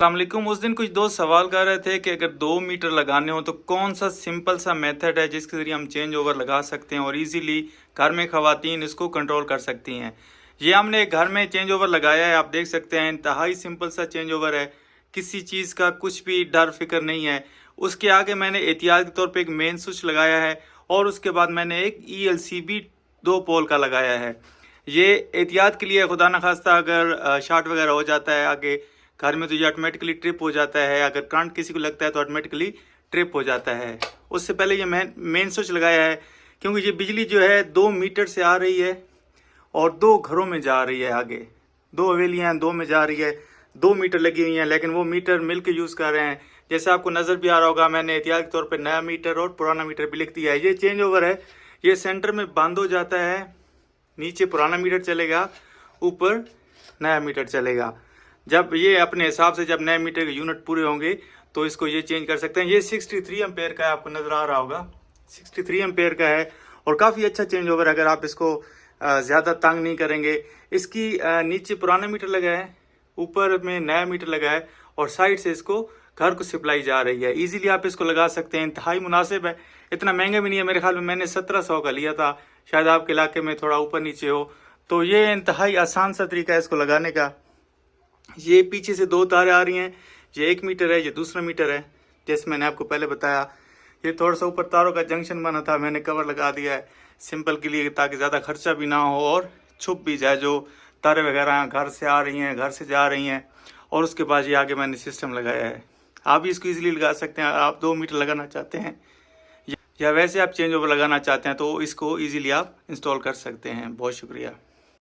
अस्सलामुअलैकुम। उस दिन कुछ दोस्त सवाल कर रहे थे कि अगर 2 मीटर लगाने हो तो कौन सा सिंपल सा मेथड है जिसके ज़रिए हम चेंज ओवर लगा सकते हैं और इजीली घर में ख़वातीन इसको कंट्रोल कर सकती हैं। ये हमने घर में चेंज ओवर लगाया है, आप देख सकते हैं। इंतहाई सिंपल सा चेंज ओवर है, किसी चीज़ का कुछ भी डर फिक्र नहीं है। उसके आगे मैंने एहतियात के तौर पर एक मेन स्विच लगाया है और उसके बाद मैंने एक ELCB 2 पोल का लगाया है। ये एहतियात के लिए, खुदा न खास्ता अगर शॉर्ट वगैरह हो जाता है आगे घर में तो ये ऑटोमेटिकली ट्रिप हो जाता है। अगर करंट किसी को लगता है तो ऑटोमेटिकली ट्रिप हो जाता है। उससे पहले ये मेन स्विच लगाया है क्योंकि ये बिजली जो है 2 मीटर से आ रही है और 2 घरों में जा रही है। आगे 2 हवेलियाँ हैं, 2 में जा रही है। 2 मीटर लगी हुई हैं लेकिन वो मीटर मिल के यूज़ कर रहे हैं। जैसे आपको नज़र भी आ रहा होगा, मैंने एहतियात के तौर पर नया मीटर और पुराना मीटर भी लिख दिया है। ये चेंज ओवर है, ये सेंटर में बंद हो जाता है। नीचे पुराना मीटर चलेगा, ऊपर नया मीटर चलेगा। जब ये अपने हिसाब से जब नए मीटर के यूनिट पूरे होंगे तो इसको ये चेंज कर सकते हैं। ये 63 एम्पेयर का है, आपको नज़र आ रहा होगा 63 एम्पेयर का है और काफ़ी अच्छा चेंज ओवर। अगर आप इसको ज़्यादा तंग नहीं करेंगे। इसकी नीचे पुराना मीटर लगा है, ऊपर में नया मीटर लगा है और साइड से इसको घर को सप्लाई जा रही है। इजीली आप इसको लगा सकते हैं, इंतहाई मुनासिब है, इतना महंगा भी नहीं है। मेरे ख्याल में मैंने 1700 का लिया था, शायद आपके इलाके में थोड़ा ऊपर नीचे हो। तो ये इंतहाई आसान सा तरीका है इसको लगाने का। ये पीछे से 2 तारें आ रही हैं, ये 1 मीटर है, ये दूसरा मीटर है। जैसे मैंने आपको पहले बताया, ये थोड़ा सा ऊपर तारों का जंक्शन बना था, मैंने कवर लगा दिया है सिंपल के लिए ताकि ज़्यादा खर्चा भी ना हो और छुप भी जाए जो तारें वगैरह घर से आ रही हैं, घर से जा रही हैं। और उसके बाद ये आगे मैंने सिस्टम लगाया है। आप भी इसको ईजिली लगा सकते हैं। आप 2 मीटर लगाना चाहते हैं या वैसे आप चेंज ओवर लगाना चाहते हैं तो इसको ईजिली आप इंस्टॉल कर सकते हैं। बहुत शुक्रिया।